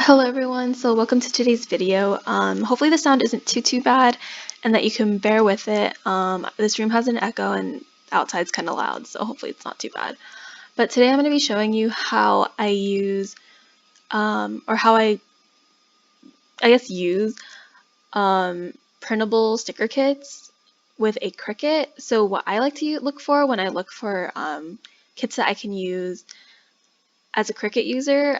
Hello everyone, so welcome to today's video. Hopefully the sound isn't too bad and that you can bear with it. This room has an echo and outside's kind of loud, so hopefully it's not too bad. But today I'm going to be showing you how I use, or how I guess use printable sticker kits with a Cricut. So what I like to look for when I look for kits that I can use as a Cricut user,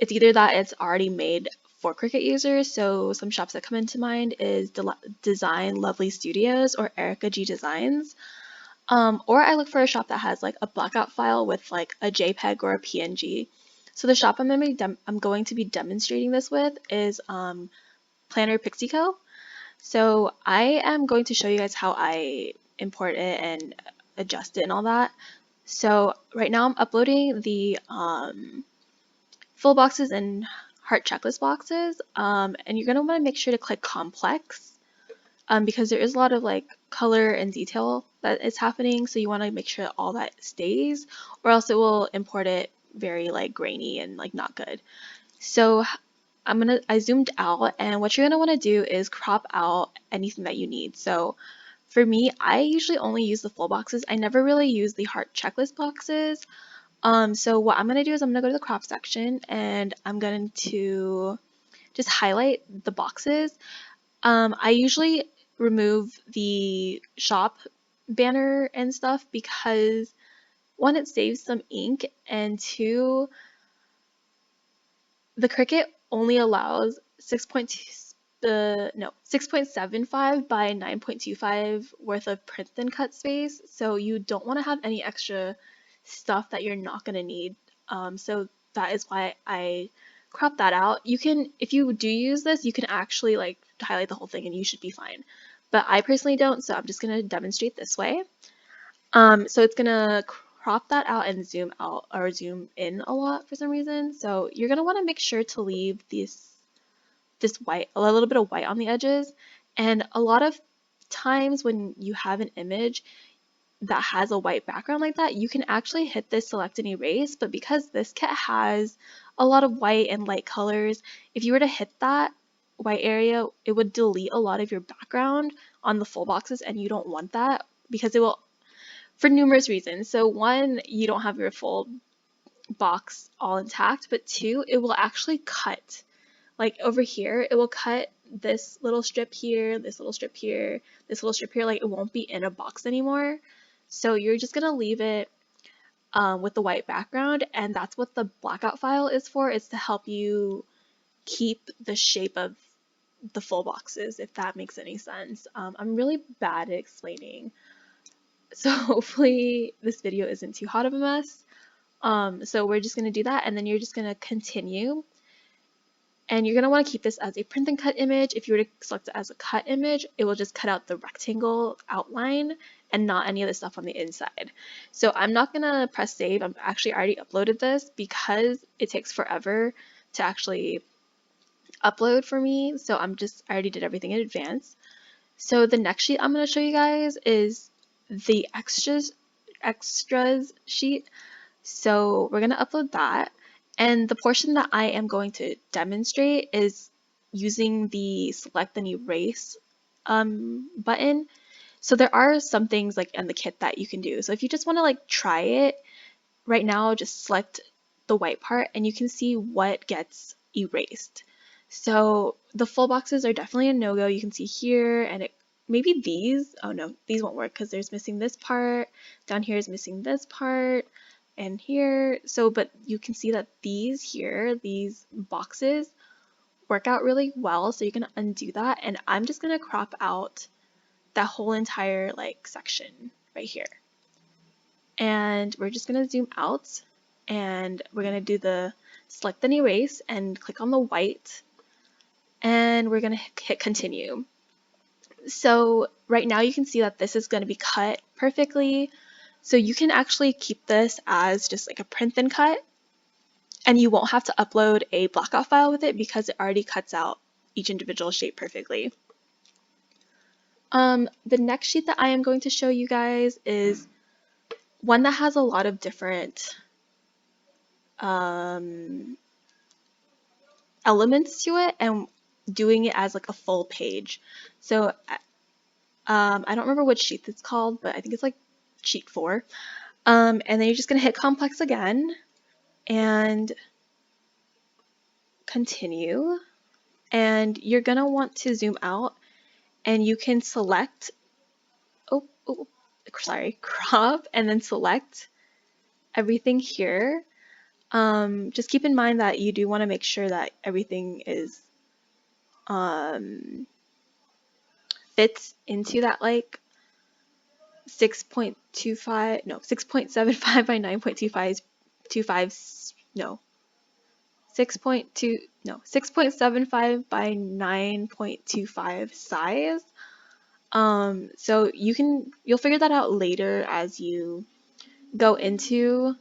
it's either that it's already made for Cricut users. So some shops that come into mind is Design Lovely Studios or Erica G Designs. Or I look for a shop that has like a Blackout file with like a JPEG or a PNG. So the shop I'm going to be demonstrating this with is Planner Pixie Co. So I am going to show you guys how I import it and adjust it and all that. So right now I'm uploading the full boxes and heart checklist boxes, and you're going to want to make sure to click complex because there is a lot of like color and detail that is happening, so you want to make sure that all that stays, or else it will import it very like grainy and like not good. So I zoomed out, and what you're going to want to do is crop out anything that you need. So for me, I usually only use the full boxes. I never really use the heart checklist boxes. So what I'm going to do is I'm going to go to the crop section and I'm going to just highlight the boxes. I usually remove the shop banner and stuff because one, it saves some ink, and two, the Cricut only allows 6.75 by 9.25 worth of print and cut space, so you don't want to have any extra stuff that you're not going to need. So that is why I crop that out. You can, if you do use this, you can actually like highlight the whole thing and you should be fine. But I personally don't, so I'm just going to demonstrate this way. So it's going to crop that out and zoom out or zoom in a lot for some reason. So you're going to want to make sure to leave this white, a little bit of white on the edges. And a lot of times when you have an image that has a white background like that, you can actually hit this select and erase, but because this kit has a lot of white and light colors, if you were to hit that white area, it would delete a lot of your background on the full boxes, and you don't want that because it will, for numerous reasons. So one, you don't have your full box all intact, but two, it will actually cut. Like over here, it will cut this little strip here, this little strip here, this little strip here, like it won't be in a box anymore. So you're just gonna leave it with the white background, and that's what the blackout file is for. It's to help you keep the shape of the full boxes, if that makes any sense. I'm really bad at explaining, so hopefully this video isn't too hot of a mess. So we're just gonna do that, and then you're just gonna continue. And you're going to want to keep this as a print and cut image. If you were to select it as a cut image, it will just cut out the rectangle outline and not any of the stuff on the inside. So I'm not going to press save. I'm actually already uploaded this because it takes forever to actually upload for me. So I already did everything in advance. So the next sheet I'm going to show you guys is the extras sheet. So we're going to upload that. And the portion that I am going to demonstrate is using the select and erase button. So there are some things like in the kit that you can do. So if you just want to like try it right now, just select the white part and you can see what gets erased. So the full boxes are definitely a no-go. You can see here, and maybe these, oh no, these won't work because there's missing this part. Down here is missing this part, and here. So, but you can see that these here, these boxes work out really well. So you can undo that, and I'm just gonna crop out that whole entire like section right here. And we're just gonna zoom out, and we're gonna do the select and erase and click on the white, and we're gonna hit continue. So right now you can see that this is going to be cut perfectly. So you can actually keep this as just like a print and cut, and you won't have to upload a blackout file with it because it already cuts out each individual shape perfectly. The next sheet that I am going to show you guys is one that has a lot of different elements to it and doing it as like a full page. So I don't remember which sheet it's called, but I think it's like sheet 4. And then you're just gonna hit complex again and continue. And you're gonna want to zoom out, and you can select, sorry, crop, and then select everything here. Just keep in mind that you do want to make sure that everything is fits into that like 6.75 by 6.75 by 9.25 size. So you'll figure that out later as you go into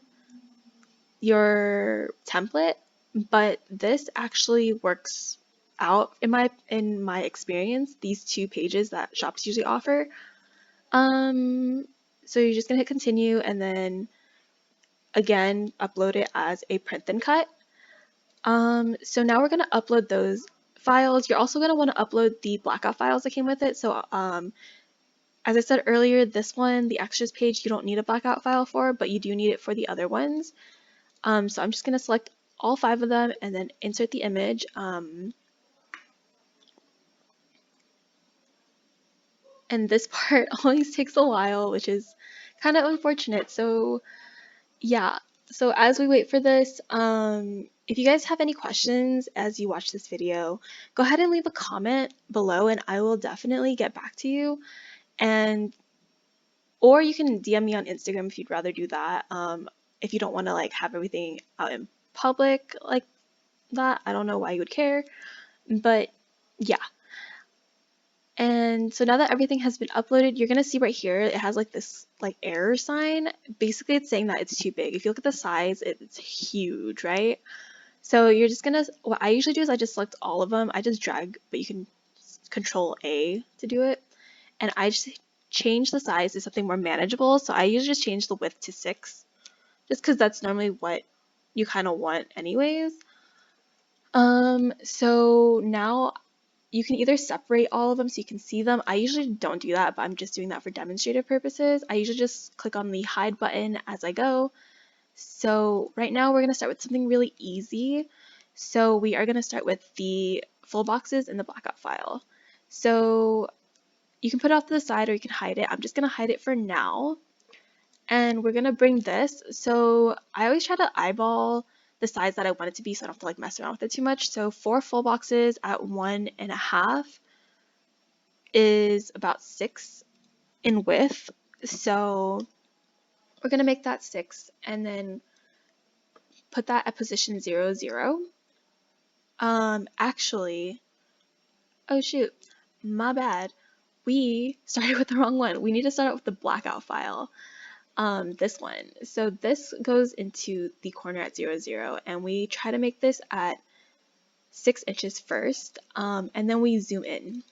your template, but this actually works out in my experience, these 2 pages that shops usually offer. So you're just gonna hit continue and then again upload it as a print and cut. So now we're gonna upload those files. You're also gonna want to upload the Blackout files that came with it. So as I said earlier, this one, the extras page, you don't need a Blackout file for, but you do need it for the other ones. So I'm just gonna select all 5 of them and then insert the image. And this part always takes a while, which is kind of unfortunate. So yeah, so as we wait for this, if you guys have any questions as you watch this video, go ahead and leave a comment below and I will definitely get back to you. Or you can DM me on Instagram if you'd rather do that. If you don't want to like have everything out in public like that, I don't know why you would care, but yeah. And so now that everything has been uploaded, you're gonna see right here, it has like this like error sign. Basically it's saying that it's too big. If you look at the size, it's huge, right? So you're just gonna, what I usually do is I just select all of them. I just drag, but you can Control A to do it. And I just change the size to something more manageable. So I usually just change the width to 6, just because that's normally what you kind of want anyways. So now you can either separate all of them so you can see them. I usually don't do that, but I'm just doing that for demonstrative purposes. I usually just click on the hide button as I go. So right now we're going to start with something really easy. So we are going to start with the full boxes in the Blackout file. So you can put it off to the side or you can hide it. I'm just going to hide it for now. And we're going to bring this. So I always try to eyeball the size that I want it to be so I don't have to like mess around with it too much. So 4 full boxes at 1.5 is about 6 in width. So we're going to make that 6 and then put that at position 0, 0. Actually, oh shoot, my bad. We started with the wrong one. We need to start out with the Blackout file. This one. So this goes into the corner at 0, 0, and we try to make this at 6 inches first, and then we zoom in.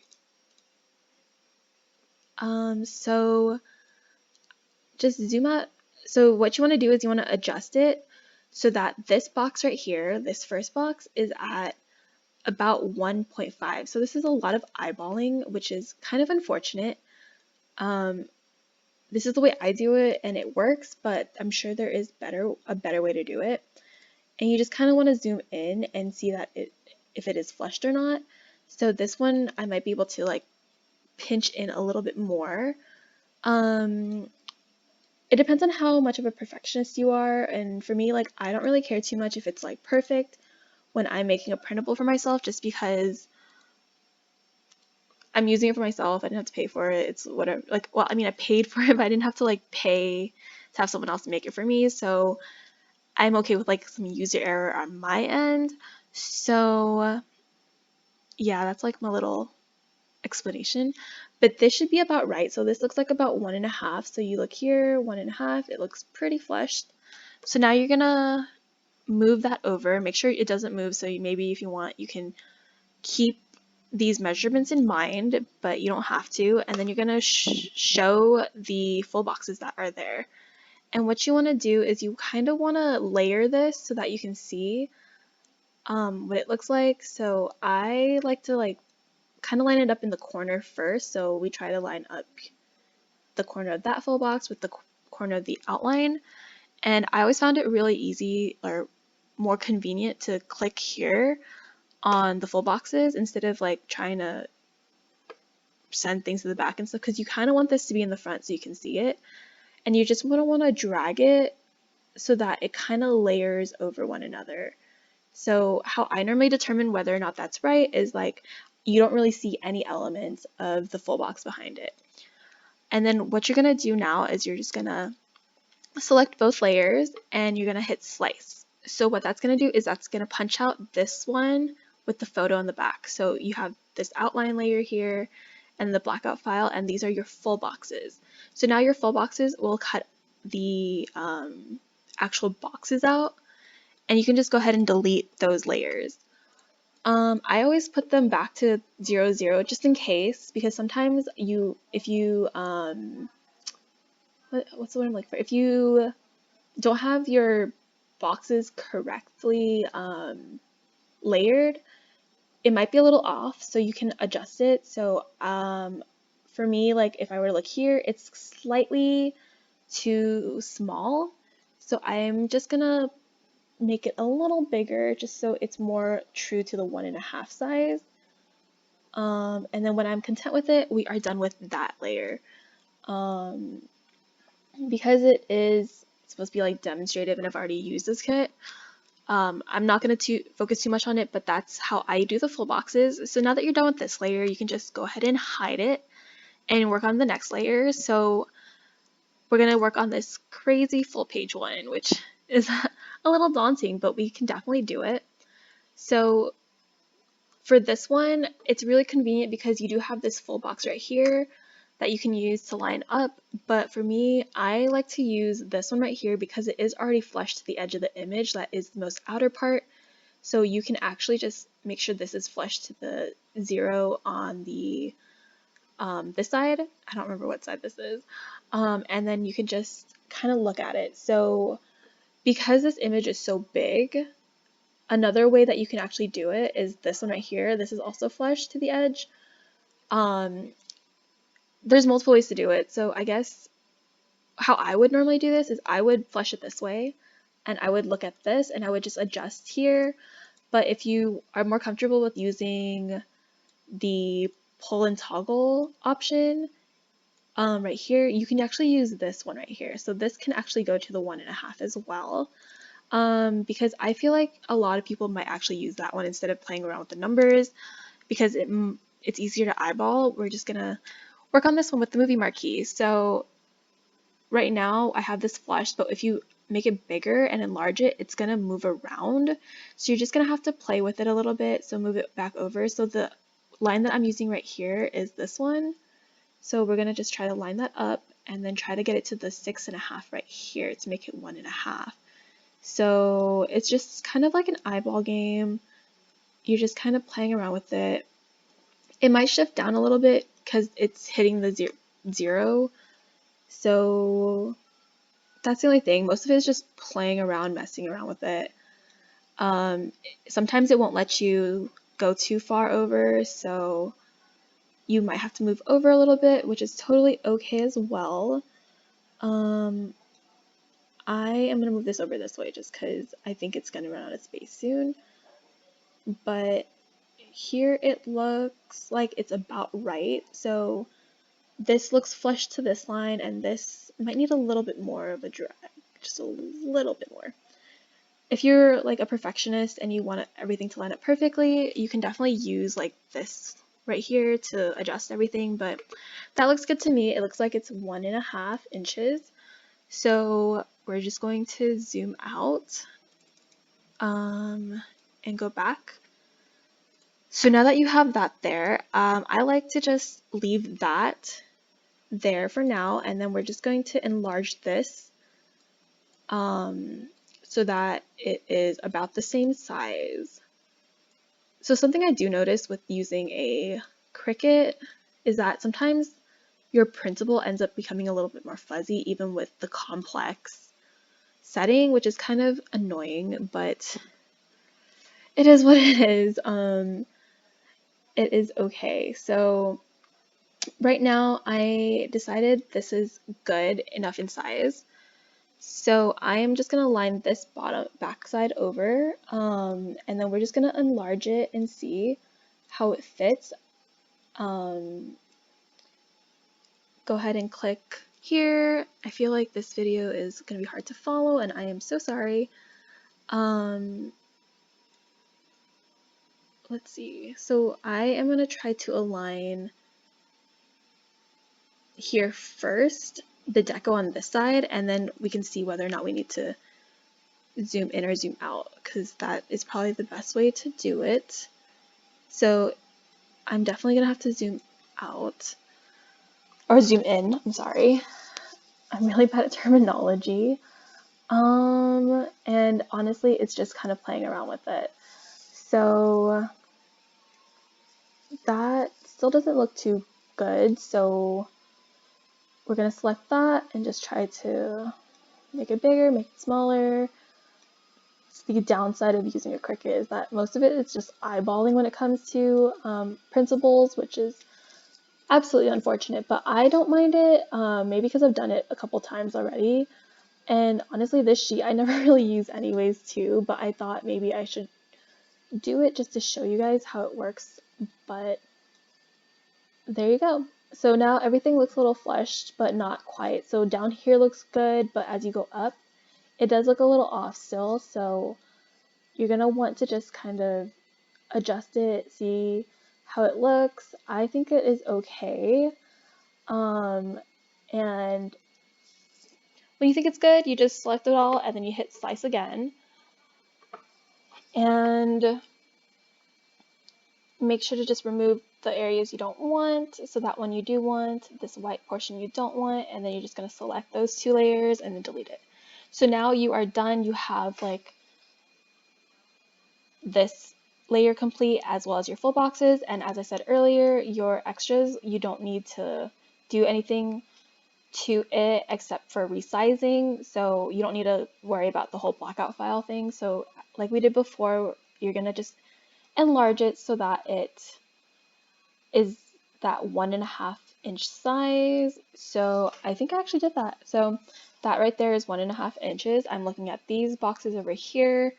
So just zoom out. So what you want to do is you want to adjust it so that this box right here, this first box, is at about 1.5. So this is a lot of eyeballing, which is kind of unfortunate. This is the way I do it and it works, but I'm sure there is a better way to do it. And you just kind of want to zoom in and see that if it is flushed or not. So this one I might be able to like pinch in a little bit more. It depends on how much of a perfectionist you are, and for me, like, I don't really care too much if it's like perfect when I'm making a printable for myself, just because I'm using it for myself. I didn't have to pay for it. It's whatever. Like, well, I mean, I paid for it, but I didn't have to like pay to have someone else make it for me. So I'm okay with like some user error on my end. So yeah, that's like my little explanation. But this should be about right. So this looks like about 1.5. So you look here, 1.5. It looks pretty flushed. So now you're gonna move that over. Make sure it doesn't move. So maybe if you want, you can keep these measurements in mind, but you don't have to. And then you're gonna show the full boxes that are there. And what you want to do is you kind of want to layer this so that you can see. what it looks like. So I like to like kind of line it up in the corner first. So we try to line up the corner of that full box with the corner of the outline. And I always found it really easy or more convenient to click here on the full boxes instead of like trying to send things to the back and stuff, because you kind of want this to be in the front so you can see it, and you just want to drag it so that it kind of layers over one another. So how I normally determine whether or not that's right is like you don't really see any elements of the full box behind it. And then what you're going to do now is you're just going to select both layers and you're going to hit slice. So what that's going to do is that's going to punch out this one with the photo on the back. So you have this outline layer here and the blackout file, and these are your full boxes. So now your full boxes will cut the actual boxes out, and you can just go ahead and delete those layers. I always put them back to 0, 0 just in case, because sometimes if you what's the word I'm looking for? If you don't have your boxes correctly layered, it might be a little off, so you can adjust it. So for me, like if I were to look here, it's slightly too small. So I'm just gonna make it a little bigger just so it's more true to the 1.5 size. And then when I'm content with it, we are done with that layer. Because it is supposed to be like demonstrative and I've already used this kit, I'm not going to focus too much on it, but that's how I do the full boxes. So now that you're done with this layer, you can just go ahead and hide it and work on the next layer. So we're going to work on this crazy full page one, which is a little daunting, but we can definitely do it. So for this one, it's really convenient because you do have this full box right here that you can use to line up, but for me, I like to use this one right here because it is already flush to the edge of the image. That is the most outer part, so you can actually just make sure this is flush to the 0 on the this side. I don't remember what side this is, and then you can just kind of look at it. So because this image is so big, another way that you can actually do it is this one right here. This is also flush to the edge. There's multiple ways to do it. So I guess how I would normally do this is I would flush it this way and I would look at this and I would just adjust here. But if you are more comfortable with using the pull and toggle option right here, you can actually use this one right here. So this can actually go to the 1.5 as well. Because I feel like a lot of people might actually use that one instead of playing around with the numbers because it's easier to eyeball. We're just gonna work on this one with the movie marquee. So right now I have this flush, but if you make it bigger and enlarge it, it's gonna move around. So you're just gonna have to play with it a little bit. So move it back over. So the line that I'm using right here is this one. So we're gonna just try to line that up and then try to get it to the 6.5 right here to make it 1.5. So it's just kind of like an eyeball game. You're just kind of playing around with it. It might shift down a little bit because it's hitting the 0. So that's the only thing. Most of it is just playing around, messing around with it. Sometimes it won't let you go too far over, so you might have to move over a little bit, which is totally okay as well. I am going to move this over this way just because I think it's going to run out of space soon. But here it looks like it's about right. So this looks flush to this line, and this might need a little bit more of a drag, just a little bit more. If you're like a perfectionist and you want everything to line up perfectly, you can definitely use like this right here to adjust everything, but that looks good to me. It looks like it's 1.5 inches. So we're just going to zoom out and go back. So now that you have that there, I like to just leave that there for now, and then we're just going to enlarge this so that it is about the same size. So something I do notice with using a Cricut is that sometimes your printable ends up becoming a little bit more fuzzy even with the complex setting, which is kind of annoying, but it is what it is. It is okay. So right now I decided this is good enough in size. So I am just gonna line this bottom backside over, and then we're just gonna enlarge it and see how it fits. Um, go ahead and click here. I feel like this video is gonna be hard to follow, and I am so sorry. Let's see. So I am gonna try to align here first, the deco on this side, and then we can see whether or not we need to zoom in or zoom out, because that is probably the best way to do it. So I'm definitely gonna have to zoom out, or zoom in, I'm sorry. I'm really bad at terminology. And honestly, it's just kind of playing around with it. So that still doesn't look too good, so we're gonna select that and just try to make it bigger, make it smaller. The downside of using a Cricut is that most of it is just eyeballing when it comes to printables, which is absolutely unfortunate, but I don't mind it, maybe because I've done it a couple times already. And honestly, this sheet I never really use anyways too, but I thought maybe I should do it just to show you guys how it works. But there you go. So now everything looks a little flushed, but not quite. So down here looks good, but as you go up, it does look a little off still. So you're gonna want to just kind of adjust it, see how it looks. I think it is okay. And when you think it's good, you just select it all and then you hit slice again. And make sure to just remove the areas you don't want. So that one you do want, this white portion you don't want, and then you're just gonna select those two layers and then delete it. So now you are done. You have like this layer complete as well as your full boxes. And as I said earlier, your extras, you don't need to do anything to it except for resizing. So you don't need to worry about the whole blackout file thing. So like we did before, you're gonna just enlarge it so that it is that 1.5 inch size. So I think I actually did that. So that right there is 1.5 inches. I'm looking at these boxes over here.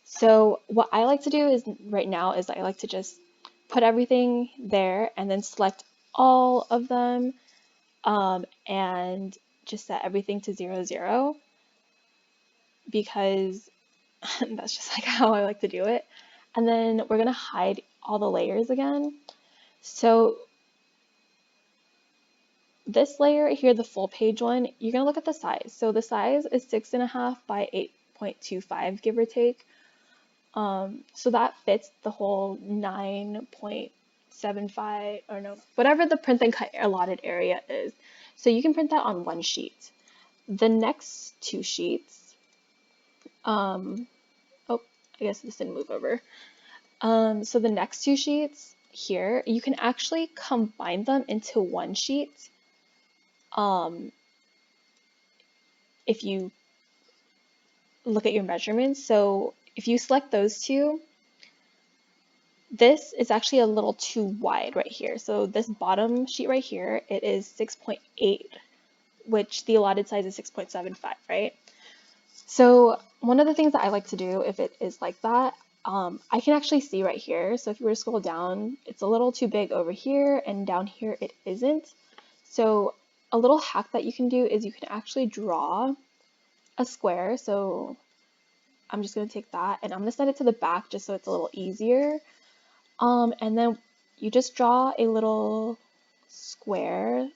So what I like to do is right now is I like to just put everything there and then select all of them, and just set everything to 0, 0, because that's just like how I like to do it. And then we're gonna hide all the layers again. So this layer right here, the full page one, you're gonna look at the size. So the size is 6.5 by 8.25, give or take. So that fits the whole 9.75, or no, whatever the print and cut allotted area is. So you can print that on one sheet. The next two sheets, oh, I guess this didn't move over. So the next two sheets here, you can actually combine them into one sheet. If you look at your measurements. So if you select those two, this is actually a little too wide right here. So this bottom sheet right here, it is 6.8, which the allotted size is 6.75, right? So one of the things that I like to do if it is like that, I can actually see right here. So if you were to scroll down, it's a little too big over here, and down here it isn't. So a little hack that you can do is you can actually draw a square. So I'm just going to take that and I'm going to set it to the back just so it's a little easier. And then you just draw a little square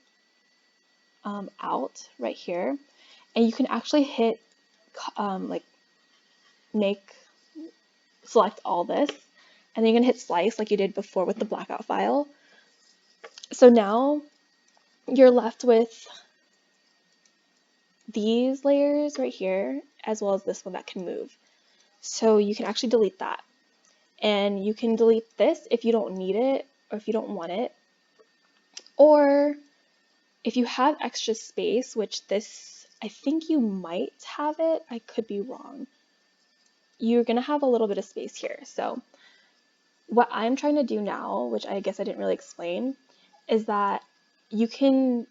out right here, and you can actually hit like select all this, and then you're going to hit slice like you did before with the blackout file. So now you're left with these layers right here as well as this one that can move. So you can actually delete that. And you can delete this if you don't need it or if you don't want it. Or if you have extra space, which this, I think you might have it, I could be wrong. you're gonna have a little bit of space here. So what I'm trying to do now, which I guess I didn't really explain, is that you can,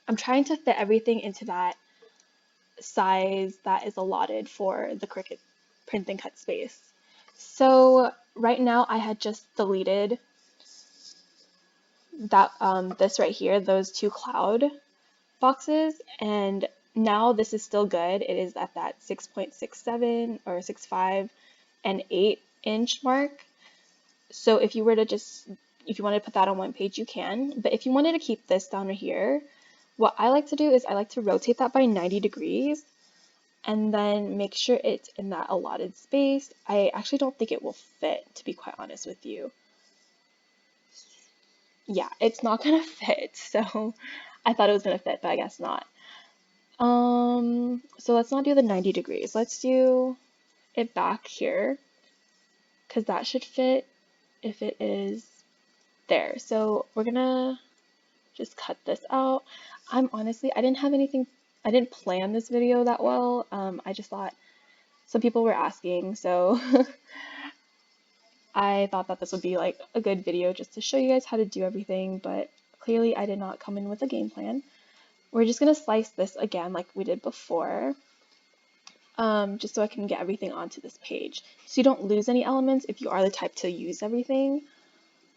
I'm trying to fit everything into that size that is allotted for the Cricut print and cut space. So right now I had just deleted that this right here, those two cloud boxes, and now this is still good. It is at that 6.67 or 6.5 and 8-inch mark. So if you were to just, if you wanted to put that on one page, you can. But if you wanted to keep this down here, what I like to do is I like to rotate that by 90 degrees and then make sure it's in that allotted space. I actually don't think it will fit, to be quite honest with you. Yeah, it's not gonna fit. So I thought it was gonna fit, but I guess not. So let's not do the 90 degrees. Let's do it back here because that should fit if it is there. So we're gonna just cut this out. I didn't have anything, I didn't plan this video that well. I just thought some people were asking, so I thought that this would be like a good video just to show you guys how to do everything, but clearly I did not come in with a game plan. We're just gonna slice this again like we did before, just so I can get everything onto this page. So you don't lose any elements if you are the type to use everything.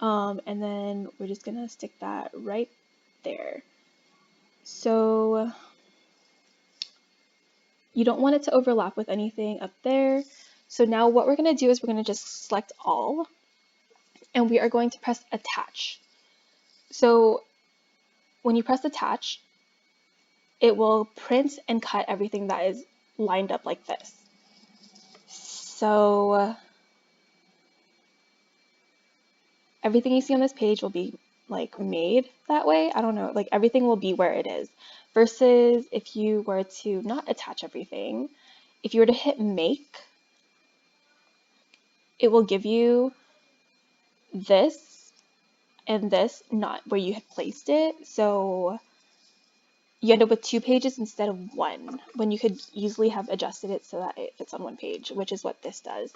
And then we're just gonna stick that right there. So you don't want it to overlap with anything up there. So now what we're gonna do is we're gonna just select all, and we are going to press attach. So when you press attach, it will print and cut everything that is lined up like this. So everything you see on this page will be like made that way. I don't know, like everything will be where it is. Versus if you were to not attach everything, if you were to hit make, it will give you this and this not where you had placed it. So you end up with 2 pages instead of 1 when you could easily have adjusted it so that it fits on 1 page, which is what this does.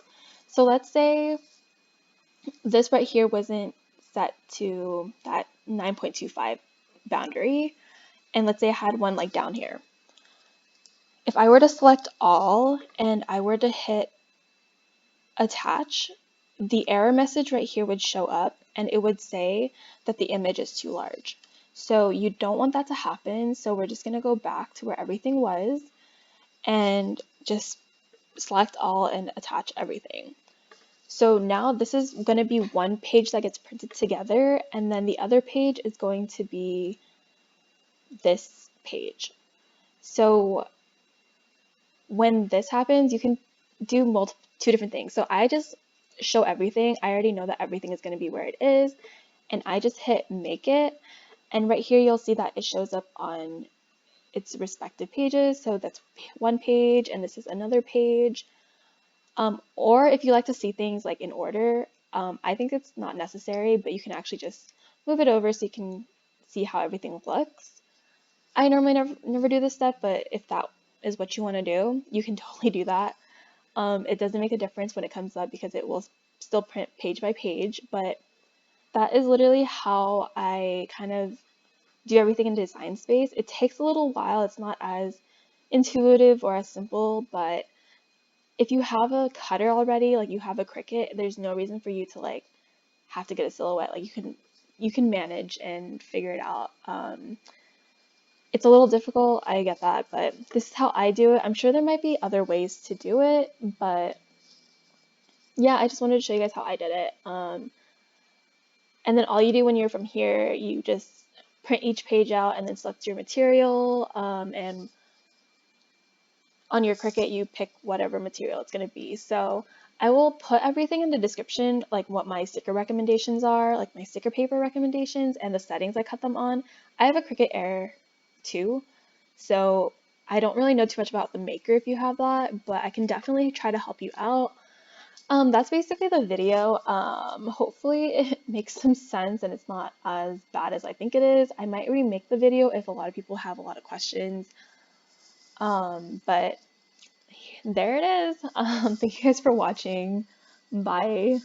So let's say this right here wasn't set to that 9.25 boundary, and let's say I had one like down here. If I were to select all and I were to hit attach, the error message right here would show up and it would say that the image is too large. So you don't want that to happen. So we're just going to go back to where everything was and just select all and attach everything. So now this is going to be one page that gets printed together, and then the other page is going to be this page. So when this happens, you can do 2 different things. So I just show everything. I already know that everything is going to be where it is, and I just hit make it. And right here, you'll see that it shows up on its respective pages. So that's one page, and this is another page. Or if you like to see things like in order, I think it's not necessary, but you can actually just move it over so you can see how everything looks. I normally never do this step, but if that is what you want to do, you can totally do that. It doesn't make a difference when it comes up because it will still print page by page, but that is literally how I kind of do everything in Design Space. It takes a little while. It's not as intuitive or as simple, but if you have a cutter already, like you have a Cricut, there's no reason for you to like have to get a silhouette. Like you can manage and figure it out. It's a little difficult, I get that, but this is how I do it. I'm sure there might be other ways to do it, but yeah, I just wanted to show you guys how I did it. And then all you do when you're from here, you just print each page out and then select your material, and on your Cricut, you pick whatever material it's going to be. So I will put everything in the description, like what my sticker recommendations are, like my sticker paper recommendations and the settings I cut them on. I have a Cricut Air too, so I don't really know too much about the maker if you have that, but I can definitely try to help you out. That's basically the video. Hopefully it makes some sense and it's not as bad as I think it is. I might remake the video if a lot of people have a lot of questions. But there it is. Thank you guys for watching. Bye.